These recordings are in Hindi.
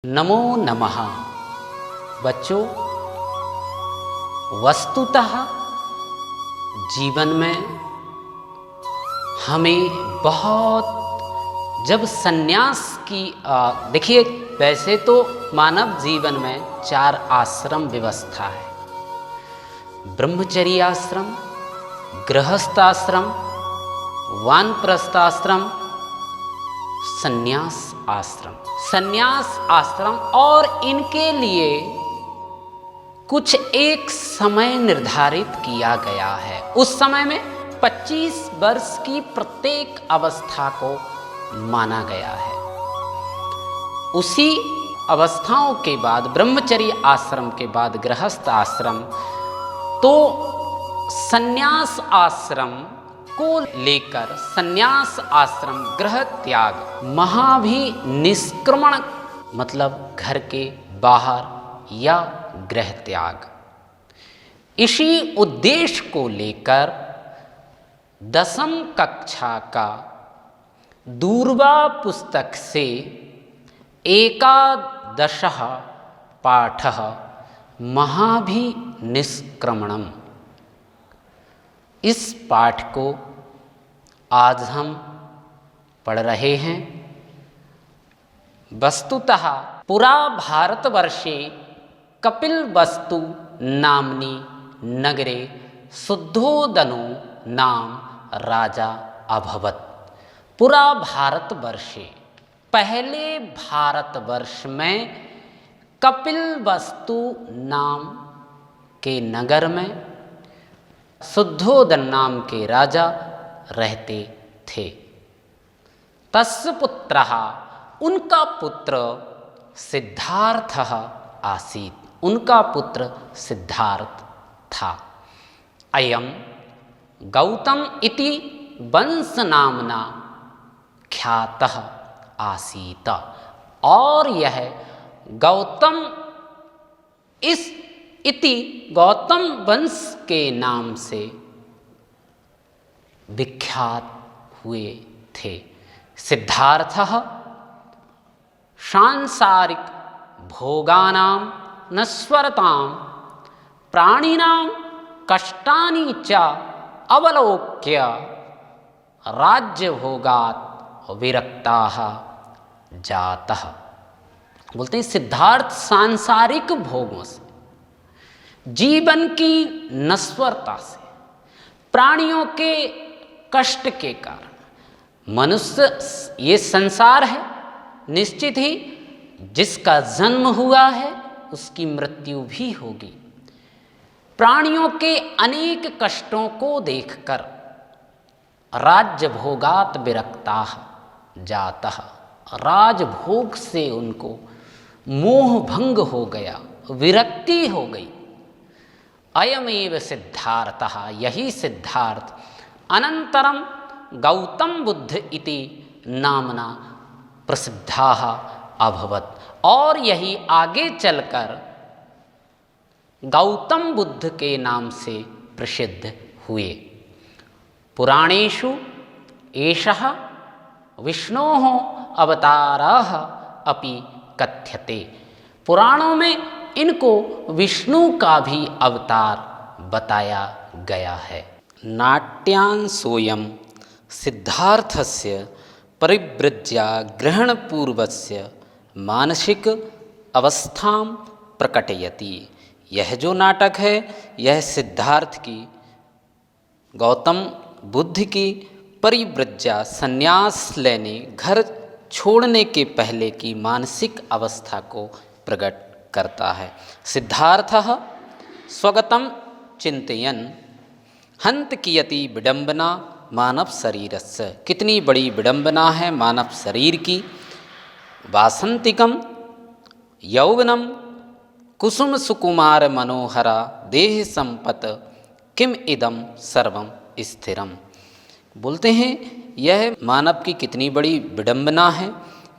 नमो नमः। बच्चों, वस्तुतः जीवन में हमें बहुत जब संन्यास की देखिए, वैसे तो मानव जीवन में 4 आश्रम व्यवस्था है। ब्रह्मचर्य आश्रम, गृहस्थाश्रम, वानप्रस्थाश्रम, संन्यास आश्रम। संन्यास आश्रम और इनके लिए कुछ एक समय निर्धारित किया गया है। उस समय में 25 वर्ष की प्रत्येक अवस्था को माना गया है। उसी अवस्थाओं के बाद ब्रह्मचर्य आश्रम के बाद गृहस्थ आश्रम, तो संन्यास आश्रम को लेकर संन्यास आश्रम गृह त्याग, महाभिनिष्क्रमण मतलब घर के बाहर या गृह त्याग, इसी उद्देश्य को लेकर 10वीं कक्षा का दूरवा पुस्तक से 11 पाठः महाभिनिष्क्रमणम्, इस पाठ को आज हम पढ़ रहे हैं। वस्तुतः पुरा भारतवर्षे कपिलवस्तु नाम्नि नगरे शुद्धोदनो नाम राजा अभवत्। पुरा भारतवर्षे, पहले भारतवर्ष में कपिलवस्तु नाम के नगर में शुद्धोदन नाम के राजा रहते थे। तस्य पुत्रः, उनका पुत्र सिद्धार्थः आसीत्, उनका पुत्र सिद्धार्थ था। अयं गौतम इति वंश नामना ख्यातः आसीत्, और यह गौतम इस इति गौतम वंश के नाम से विख्यात हुए थे। सिद्धार्थः सांसारिक भोगानां नश्वरतां प्राणिनां कष्टानि च अवलोक्य राज्यभोगात् विरक्ताः जातः। बोलते हैं सिद्धार्थ सांसारिक भोगों से, जीवन की नश्वरता से, प्राणियों के कष्ट के कारण, मनुष्य ये संसार है, निश्चित ही जिसका जन्म हुआ है उसकी मृत्यु भी होगी। प्राणियों के अनेक कष्टों को देखकर राज्य भोगात विरक्ताः जातः, राजभोग से उनको मोह भंग हो गया, विरक्ति हो गई। अयमेव सिद्धार्थः, यही सिद्धार्थ अनंतरम गौतम बुद्ध इति नामना प्रसिद्धाः अभवत्, और यही आगे चलकर गौतम बुद्ध के नाम से प्रसिद्ध हुए। पुराणेषु एषः विष्णोः अवतारः अपि कथ्यते। पुराणों में इनको विष्णु का भी अवतार बताया गया है। नाट्यांशोऽयं सिद्धार्थस्य परिव्रज्या ग्रहणपूर्वस्य मानसिक अवस्थां प्रकटयति। यह जो नाटक है, यह सिद्धार्थ की, गौतम बुद्ध की परिव्रज्या संन्यास लेने, घर छोड़ने के पहले की मानसिक अवस्था को प्रकट करता है। सिद्धार्थः स्वगतं चिन्तयन् हन्त कियति विडम्बना मानव शरीरस्य। कितनी बड़ी विडम्बना है मानव शरीर की। वासंतिकं यौवनम कुसुम सुकुमार मनोहरा देह संपत किम इदम सर्वम स्थिरम। बोलते हैं यह मानव की कितनी बड़ी विडम्बना है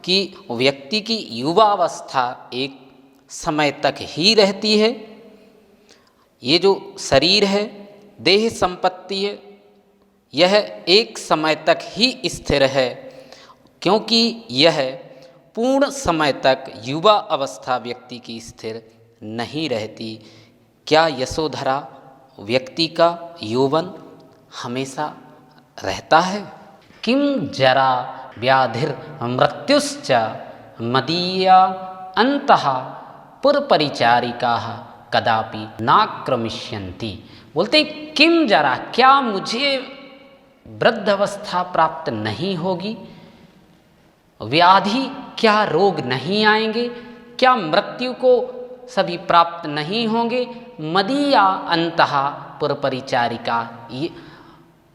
कि व्यक्ति की युवावस्था एक समय तक ही रहती है। ये जो शरीर है, देह संपत्ति है, यह एक समय तक ही स्थिर है, क्योंकि यह पूर्ण समय तक युवा अवस्था व्यक्ति की स्थिर नहीं रहती। क्या यशोधरा व्यक्ति का यौवन हमेशा रहता है? किम जरा व्याधिर मृत्युश्च मदीया अंतः पुरपरिचारिका कदापि नाक्रमिष्यन्ति। बोलते किम जरा, क्या मुझे वृद्ध अवस्था प्राप्त नहीं होगी? व्याधि, क्या रोग नहीं आएंगे? क्या मृत्यु को सभी प्राप्त नहीं होंगे? मदीया अंतः पुरपरिचारिका,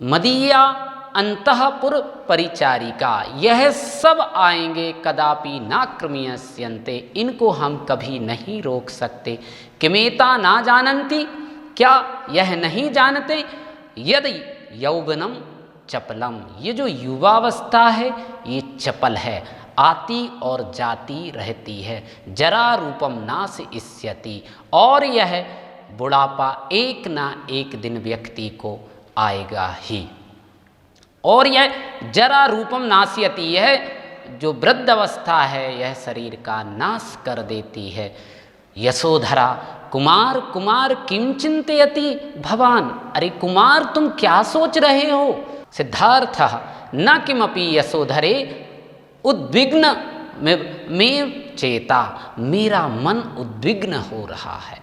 मदीया अंतःपुर परिचारिका, यह सब आएंगे। कदापि ना क्रमीयस्यन्ते, इनको हम कभी नहीं रोक सकते। किमेता ना जानन्ति, क्या यह नहीं जानते? यदि यौवनम चपलम, ये जो युवावस्था है ये चपल है, आती और जाती रहती है। जरा रूपम नाश इष्यति, और यह बुढ़ापा एक ना एक दिन व्यक्ति को आएगा ही। और यह जरा रूपम नाश्यति, यह जो वृद्ध अवस्था है यह शरीर का नाश कर देती है। यशोधरा कुमार कुमार किम चिंतयति भवान, अरे कुमार तुम क्या सोच रहे हो? सिद्धार्थ न किमपि यशोधरे उद्विग्न में चेता, मेरा मन उद्विग्न हो रहा है।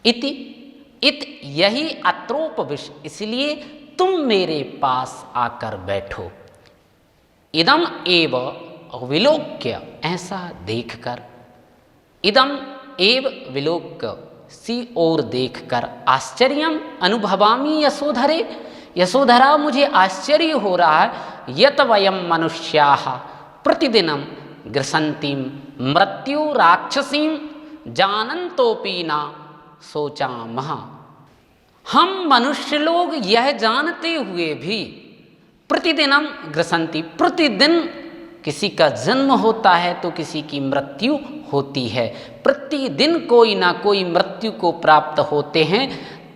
इत यही अत्रोपविश, इसलिए तुम मेरे पास आकर बैठो। इदम एव विलोक्य, ऐसा देखकर, इदम एव विलोक्य, सी ओर देखकर, आश्चर्यम अनुभवामि यशोधरे, यशोधरा मुझे आश्चर्य हो रहा है। यत वयम मनुष्याः प्रतिदिनम ग्रसन्तीं मृत्यु राक्षसीं जानन्तोपि न सोचामः। हम मनुष्य लोग यह जानते हुए भी प्रतिदिनम ग्रसन्ति, प्रतिदिन किसी का जन्म होता है तो किसी की मृत्यु होती है, प्रतिदिन कोई ना कोई मृत्यु को प्राप्त होते हैं,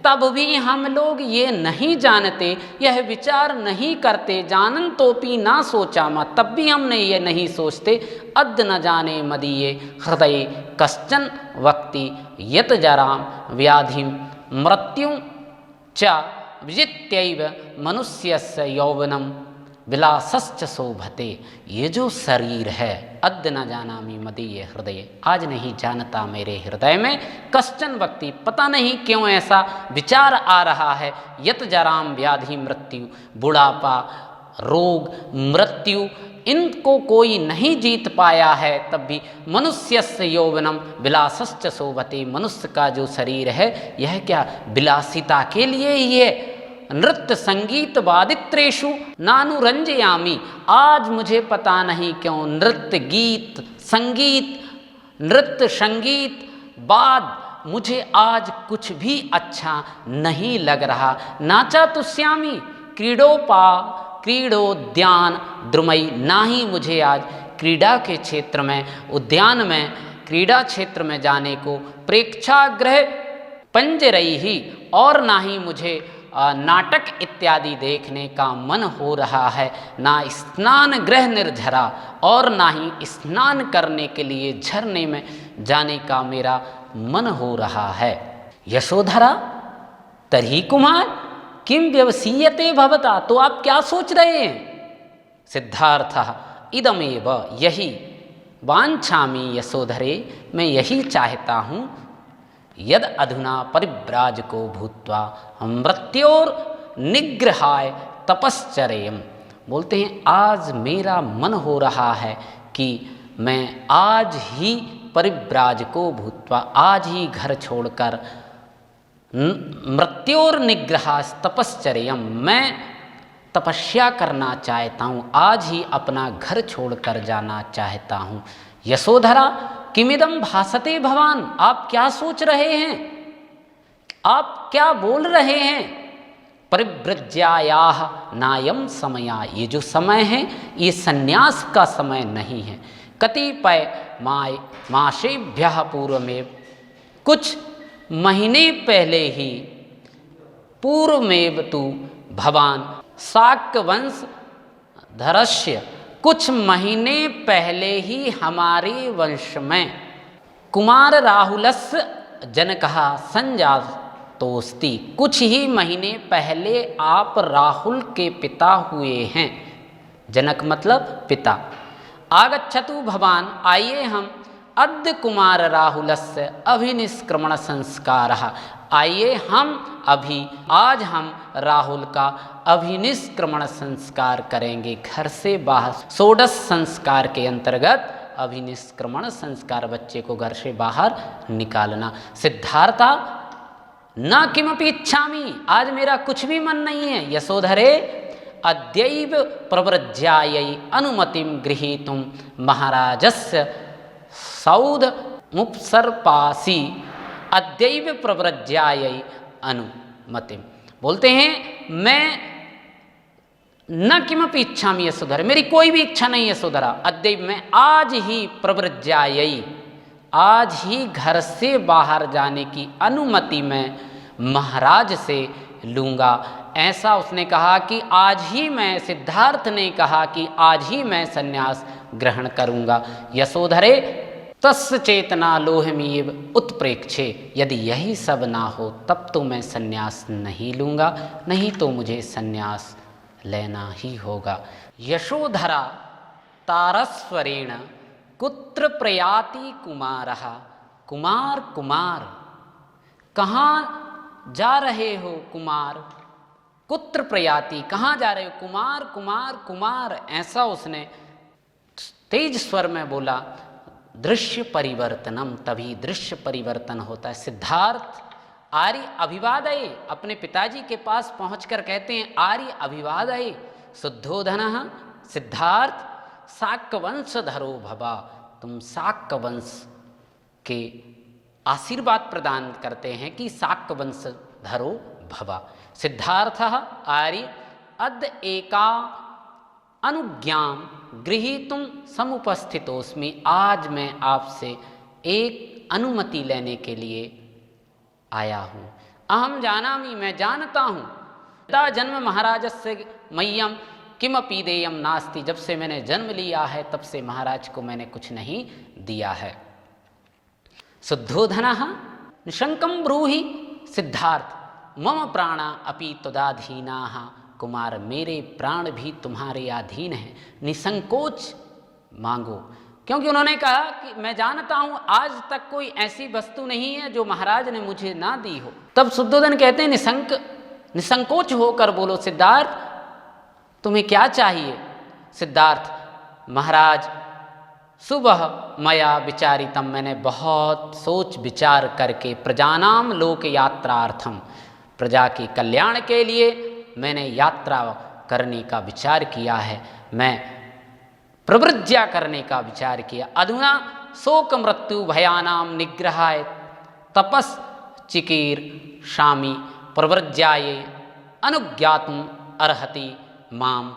तब भी हम लोग ये नहीं जानते, यह विचार नहीं करते। जानन्तोपि ना सोचामा, तब भी हमने ये नहीं सोचते। अद्य न जाने मदीये हृदय कश्चन वक्ति यत जराम व्याधिम मृत्यु च विजित्यैव मनुष्यस्य यौवनम विलासश्च शोभते। ये जो शरीर है, अद्य न जानामि मदीये हृदय, आज नहीं जानता मेरे हृदय में, कश्चन व्यक्ति, पता नहीं क्यों ऐसा विचार आ रहा है। यत जराम व्याधि मृत्यु, बुढ़ापा, रोग, मृत्यु, इनको कोई नहीं जीत पाया है, तब भी मनुष्यस्य यौवनम विलासश्च शोभते, मनुष्य का जो शरीर है यह क्या विलासिता के लिए ही है। नृत्य संगीत वादित्रेषु नानुरंजयामि, आज मुझे पता नहीं क्यों नृत्य गीत संगीत, नृत्य संगीत वाद, मुझे आज कुछ भी अच्छा नहीं लग रहा। नाचा तुष्यामि क्रीडोद्यान द्रुमयी, ना ही मुझे आज क्रीड़ा के क्षेत्र में, उद्यान में, क्रीड़ा क्षेत्र में जाने को, प्रेक्षागृह पंजरई ही, और ना ही मुझे नाटक इत्यादि देखने का मन हो रहा है, ना स्नान गृह निर्झरा, और ना ही स्नान करने के लिए झरने में जाने का मेरा मन हो रहा है। यशोधरा तर्हि कुमार किम व्यवसीयते भवता, तो आप क्या सोच रहे हैं? सिद्धार्थः इदमेव, यही वाञ्छामि यशोधरे, मैं यही चाहता हूँ। यद अधुना परिव्राजको भूत्वा मृत्योर निग्रहाय तपश्चर्यम, बोलते हैं आज मेरा मन हो रहा है कि मैं आज ही परिव्राजको भूत्वा, आज ही घर छोड़कर, मृत्योर निग्रहा तपश्चर्यम, मैं तपस्या करना चाहता हूँ, आज ही अपना घर छोड़कर जाना चाहता हूँ। यशोधरा किमिदं भासते भवान, आप क्या सोच रहे हैं? आप क्या बोल रहे हैं? परिव्रज्यायाः नायम समया, ये जो समय है ये संन्यास का समय नहीं है। कतिपय मासेभ्यः पूर्वमेव, कुछ महीने पहले ही, पूर्वमेव तु भवान शाक्य वंश धरस्य कुछ महीने पहले ही हमारे वंश में कुमार राहुलस्य जनकः संजातोस्ति, कुछ ही महीने पहले आप राहुल के पिता हुए हैं। जनक मतलब पिता। आगच्छतु भवान, आइए हम अद्य कुमार राहुलस्य अभिनिष्क्रमण संस्कारः, आइए हम अभी आज हम राहुल का अभिनिष्क्रमण संस्कार करेंगे। घर से बाहर षोडश संस्कार के अंतर्गत अभिनिष्क्रमण संस्कार, बच्चे को घर से बाहर निकालना। सिद्धार्था न किमपि इच्छामि, आज मेरा कुछ भी मन नहीं है। यशोधरे अद्यैव प्रव्रज्यायै अनुमतिं गृहीतुं महाराजस्य सौधमुपसर्पासि, अद्यैव प्रव्रज्यायै अनुमतिं। बोलते हैं मैं न किमपि इच्छामि यशोधर, मेरी कोई भी इच्छा नहीं यशोधरा। अद्यैव मैं आज ही प्रव्रज्यायै, आज ही घर से बाहर जाने की अनुमति मैं महाराज से लूँगा। ऐसा उसने कहा कि आज ही मैं, सिद्धार्थ ने कहा कि आज ही मैं संन्यास ग्रहण करूँगा। यशोधरे तस्य चेतना लोहमीव उत्प्रेक्षे, यदि यही सब ना हो तब तो मैं संन्यास नहीं लूँगा, नहीं तो मुझे संन्यास लेना ही होगा। यशोधरा तारस्वरेण कुत्र प्रयाति कुमारः, कुमार कुमार कहाँ जा रहे हो कुमार, कुत्र प्रयाति कहाँ जा रहे हो, कुमार कुमार कुमार, ऐसा उसने तेज स्वर में बोला। दृश्य परिवर्तनम, तभी दृश्य परिवर्तन होता है। सिद्धार्थ आर्य अभिवादये, अपने पिताजी के पास पहुंचकर कहते हैं आर्य अभिवादये। शुद्धोधनः सिद्धार्थ शाक्यवंशधरो भवा, तुम शाक्य वंश के आशीर्वाद प्रदान करते हैं कि शाक्य वंशधरो भवा। सिद्धार्थः आर्य अद्य एका अनुज्ञां गृहीतुं समुपस्थितोस्मि, आज मैं आपसे एक अनुमति लेने के लिए आया हूँ। अहम जानामि, मैं जानता हूँ, यदा जन्म महाराजस्य मह्यम किमपि देयम नास्ति, जब से मैंने जन्म लिया है तब से महाराज को मैंने कुछ नहीं दिया है। शुद्धोधनः निशंकं ब्रूहि, सिद्धार्थ मम प्राणा अपि त्वदाधीनाः, कुमार मेरे प्राण भी तुम्हारे अधीन हैं, निसंकोच मांगो। क्योंकि उन्होंने कहा कि मैं जानता हूँ आज तक कोई ऐसी वस्तु नहीं है जो महाराज ने मुझे ना दी हो। तब शुद्धोधन कहते हैं निसंकोच होकर बोलो सिद्धार्थ तुम्हें क्या चाहिए। सिद्धार्थ महाराज सुबह मया विचारितम, मैंने बहुत सोच विचार करके प्रजानाम लोक यात्रार्थम, प्रजा के कल्याण के लिए मैंने यात्रा करने का विचार किया है, मैं प्रव्रज्या करने का विचार किया। अधुना शोक मृत्यु भयानाम निग्रहाय तपस चिकीर शामी प्रव्रज्याये अनुज्ञातुम अर्हति माम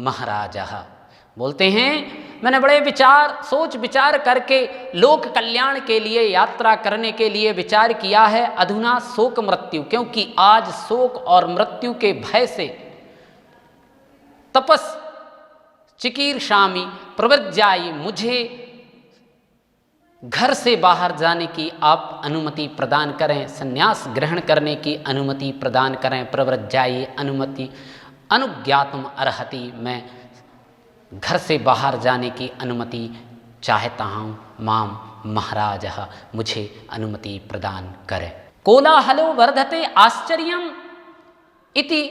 महाराजः। बोलते हैं मैंने बड़े सोच विचार करके लोक कल्याण के लिए यात्रा करने के लिए विचार किया है। अधुना शोक मृत्यु, क्योंकि आज शोक और मृत्यु के भय से तपस चिकीर्षामि प्रव्रज्यायि, मुझे घर से बाहर जाने की आप अनुमति प्रदान करें, संन्यास ग्रहण करने की अनुमति प्रदान करें। प्रव्रज्यायि अनुमति, अनुज्ञातुम अर्हति, मैं घर से बाहर जाने की अनुमति चाहता हूँ। माम महाराजः, मुझे अनुमति प्रदान करें। कोलाहलो वर्धते आश्चर्यम इति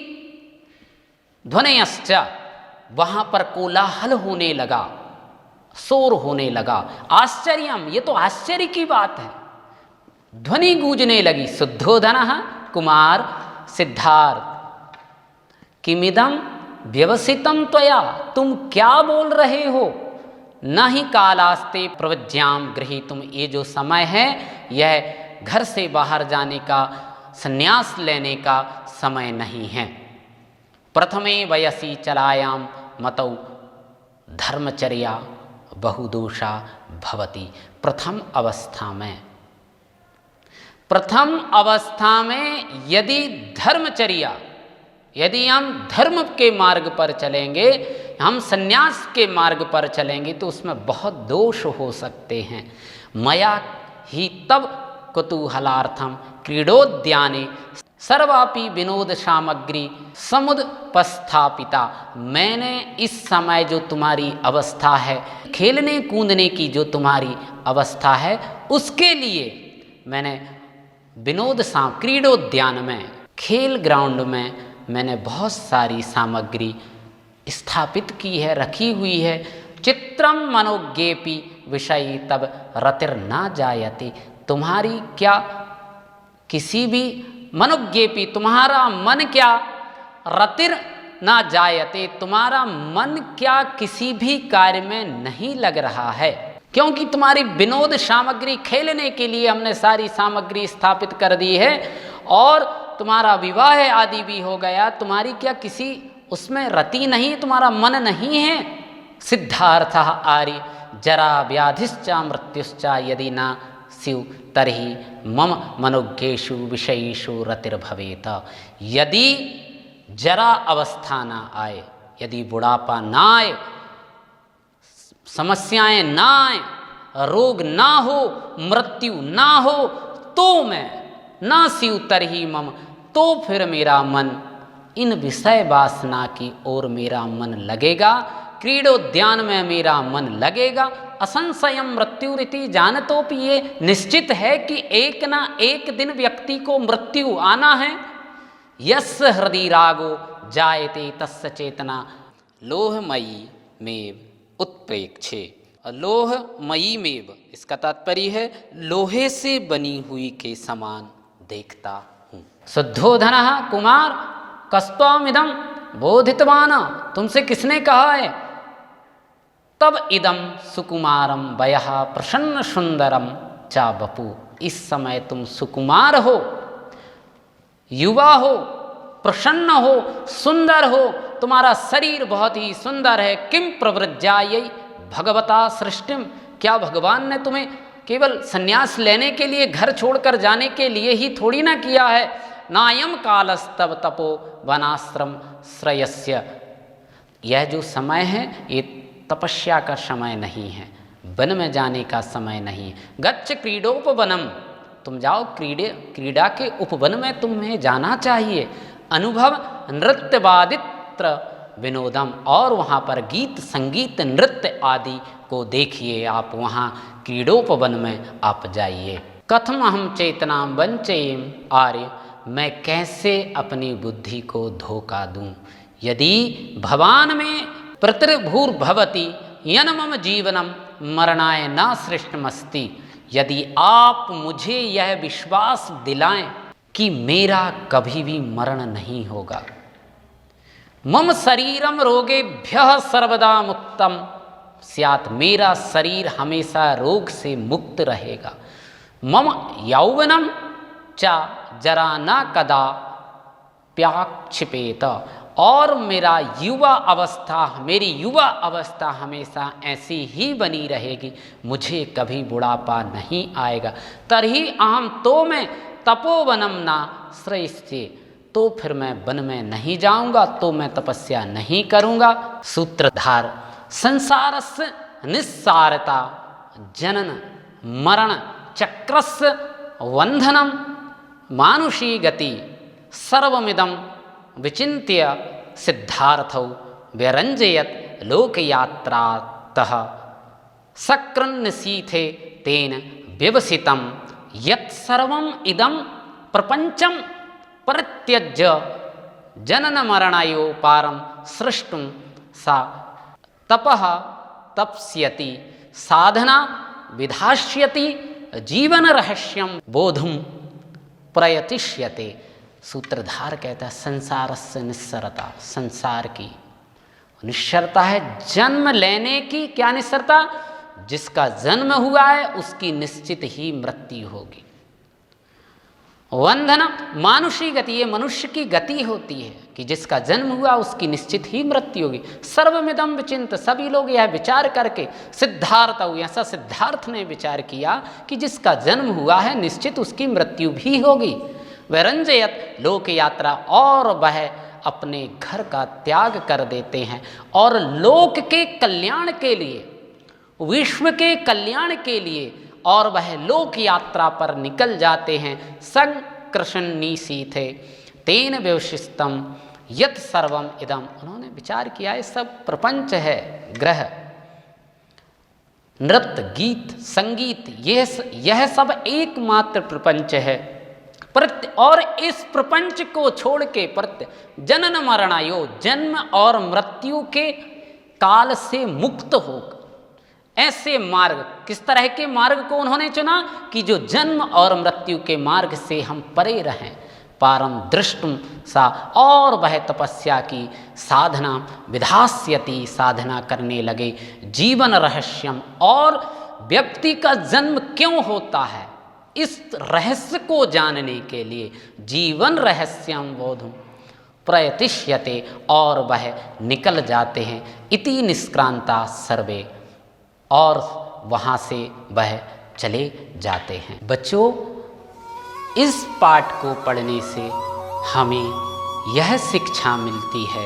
ध्वनयश्च, वहाँ पर कोलाहल होने लगा, शोर होने लगा। आश्चर्यम, ये तो आश्चर्य की बात है। ध्वनि गूंजने लगी। शुद्धोधनः कुमार सिद्धार्थ किमिदं व्यवसितम त्वया, तुम क्या बोल रहे हो। न ही कालास्ते प्रव्रज्याम गृहीतुम, ये जो समय है यह घर से बाहर जाने का, संन्यास लेने का समय नहीं है। प्रथमे वयसी चलायाम मतौ धर्मचर्या बहुदोषा भवति, प्रथम अवस्था में यदि धर्मचर्या, यदि हम धर्म के मार्ग पर चलेंगे हम सन्यास के मार्ग पर चलेंगे तो उसमें बहुत दोष हो सकते हैं। मया ही तब कुतूहलार्थम क्रीडोद्याने सर्वापि विनोद सामग्री समुपस्थापिता। मैंने इस समय जो तुम्हारी अवस्था है, खेलने कूदने की जो तुम्हारी अवस्था है, उसके लिए मैंने क्रीडोद्यान में, खेल ग्राउंड में मैंने बहुत सारी सामग्री स्थापित की है, रखी हुई है। चित्रम मनोज्ञेपि विषयी तब रतिर ना जायते। तुम्हारी क्या किसी भी मनोज्ञेपि, तुम्हारा मन क्या रतिर ना जायते, तुम्हारा मन क्या किसी भी कार्य में नहीं लग रहा है, क्योंकि तुम्हारी विनोद सामग्री, खेलने के लिए हमने सारी सामग्री स्थापित कर दी है और तुम्हारा विवाह आदि भी हो गया। तुम्हारी क्या किसी उसमें रति नहीं, तुम्हारा मन नहीं है। सिद्धार्थ आर्य जरा व्याधिश्चा मृत्युश्चा यदि ना स्यु तर्हि मम मनोज्ञेषु विषयेषु रतिर्भवेत। यदि जरा अवस्था ना आए, यदि बुढ़ापा ना आए, समस्याएं ना आए, रोग ना हो, मृत्यु ना हो, तो मैं ना स्यु तरही मम, तो फिर मेरा मन इन विषय वासना की ओर मेरा मन लगेगा, क्रीडोद्यान में मेरा मन लगेगा। असंशयम मृत्युरिति जानतोपि, ये निश्चित है कि एक ना एक दिन व्यक्ति को मृत्यु आना है। यस्य हृदय रागो जायते तस्य चेतना लोहमयी मेव उत्प्रेक्षे। लोहमयी मेव, इसका तात्पर्य है लोहे से बनी हुई के समान देखता हूँ। शुद्धोधन कुमार कस्त्वामिदं बोधितवान, तुमसे किसने कहा है? तब इदम सुकुमारम वयः प्रसन्न सुंदरम चा बपू, इस समय तुम सुकुमार हो, युवा हो, प्रसन्न हो, सुंदर हो, तुम्हारा शरीर बहुत ही सुंदर है। किम प्रवृज्यायै भगवता सृष्टिम, क्या भगवान ने तुम्हें केवल संन्यास लेने के लिए, घर छोड़कर जाने के लिए ही थोड़ी ना किया है। नायम कालस्तव तपो वनाश्रम श्रेयस्य, यह जो समय है ये तपस्या का समय नहीं है, वन में जाने का समय नहीं है। गच्छ क्रीडोपवनम, तुम जाओ क्रीड़ा के उपवन में तुम्हें जाना चाहिए। अनुभव नृत्यवादित्र विनोदम, और वहाँ पर गीत संगीत नृत्य आदि को देखिए आप, वहाँ क्रीडोपवन में आप जाइए। कथम अहम चेतना वंचयेम आर्य, मैं कैसे अपनी बुद्धि को धोखा दूं। यदि भवान में प्रतिर्भूर्भवति यन मम जीवनम मरणाय न सृष्टमस्ति, यदि आप मुझे यह विश्वास दिलाएं कि मेरा कभी भी मरण नहीं होगा। मम शरीरम रोगेभ्यः सर्वदा मुक्तम स्यात्, मेरा शरीर हमेशा रोग से मुक्त रहेगा। मम यौवनम च जरा न कदा प्याक्षिपेत, और मेरा युवा अवस्था, मेरी युवा अवस्था हमेशा ऐसी ही बनी रहेगी, मुझे कभी बुढ़ापा नहीं आएगा। तरही अहम, तो मैं तपोवनम ना श्रेष्ठे, तो फिर मैं वन में नहीं जाऊंगा, तो मैं तपस्या नहीं करूंगा। सूत्रधार संसारस्य निस्सारता जनन मरण चक्रस्य वंधनम मानुषी गति सर्वमिदं विचिन्त्य सिद्धार्थौ व्यरंजयत लोकयात्रातः सकृन्नसीथे तेन व्यवसितं यत्सर्वम् इदं प्रपंचम परित्यज्य जनन मरणयो पारं सृष्टुं सा तपः तप्स्यति साधना विधास्यति जीवन रहस्यं बोधुं प्रयतिष्यते। सूत्रधार कहता है संसार से निस्सरता, संसार की निस्सरता है जन्म लेने की। क्या निस्सरता? जिसका जन्म हुआ है उसकी निश्चित ही मृत्यु होगी। वंधन मानुषी गति, ये मनुष्य की गति होती है कि जिसका जन्म हुआ उसकी निश्चित ही मृत्यु होगी। सर्वमिदं विचिंत, सभी लोग यह विचार करके सिद्धार्थ, ऐसा सिद्धार्थ ने विचार किया कि जिसका जन्म हुआ है निश्चित उसकी मृत्यु भी होगी। वरंजयत लोक यात्रा, और वह अपने घर का त्याग कर देते हैं और लोक के कल्याण के लिए, विश्व के कल्याण के लिए, और वह लोक यात्रा पर निकल जाते हैं। संग कृष्ण निशीथे तेन व्यवशिष्टम यत सर्वम इदम। उन्होंने विचार किया है सब प्रपंच है, ग्रह, नृत्य, गीत, संगीत, यह सब एकमात्र प्रपंच है। और इस प्रपंच को छोड़ के जनन मरणायो, जन्म और मृत्यु के काल से मुक्त होकर ऐसे मार्ग, किस तरह के मार्ग को उन्होंने चुना कि जो जन्म और मृत्यु के मार्ग से हम परे रहें, पारम दृष्टुम सा, और वह तपस्या की साधना विधास्यति, साधना करने लगे। जीवन रहस्यम, और व्यक्ति का जन्म क्यों होता है इस रहस्य को जानने के लिए जीवन रहस्यम बोधुम प्रयतिष्यते, और वह निकल जाते हैं। इति निष्क्रांता सर्वे, और वहाँ से वह चले जाते हैं। बच्चों, इस पाठ को पढ़ने से हमें यह शिक्षा मिलती है,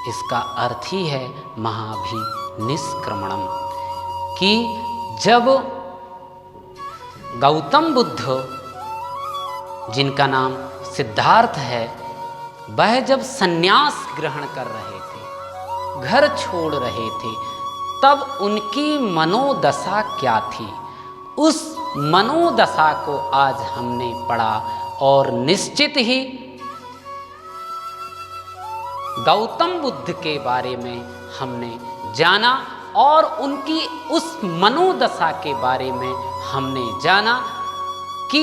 इसका अर्थ ही है महाभिनिष्क्रमणम, कि जब गौतम बुद्ध, जिनका नाम सिद्धार्थ है, वह जब संन्यास ग्रहण कर रहे थे, घर छोड़ रहे थे, तब उनकी मनोदशा क्या थी, उस मनोदशा को आज हमने पढ़ा, और निश्चित ही गौतम बुद्ध के बारे में हमने जाना, और उनकी उस मनोदशा के बारे में हमने जाना कि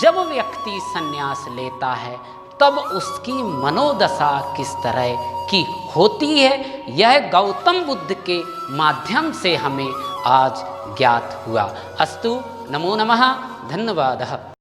जब व्यक्ति संन्यास लेता है तब उसकी मनोदशा किस तरह की होती है, यह गौतम बुद्ध के माध्यम से हमें आज ज्ञात हुआ। अस्तु, नमो नमः, धन्यवादः।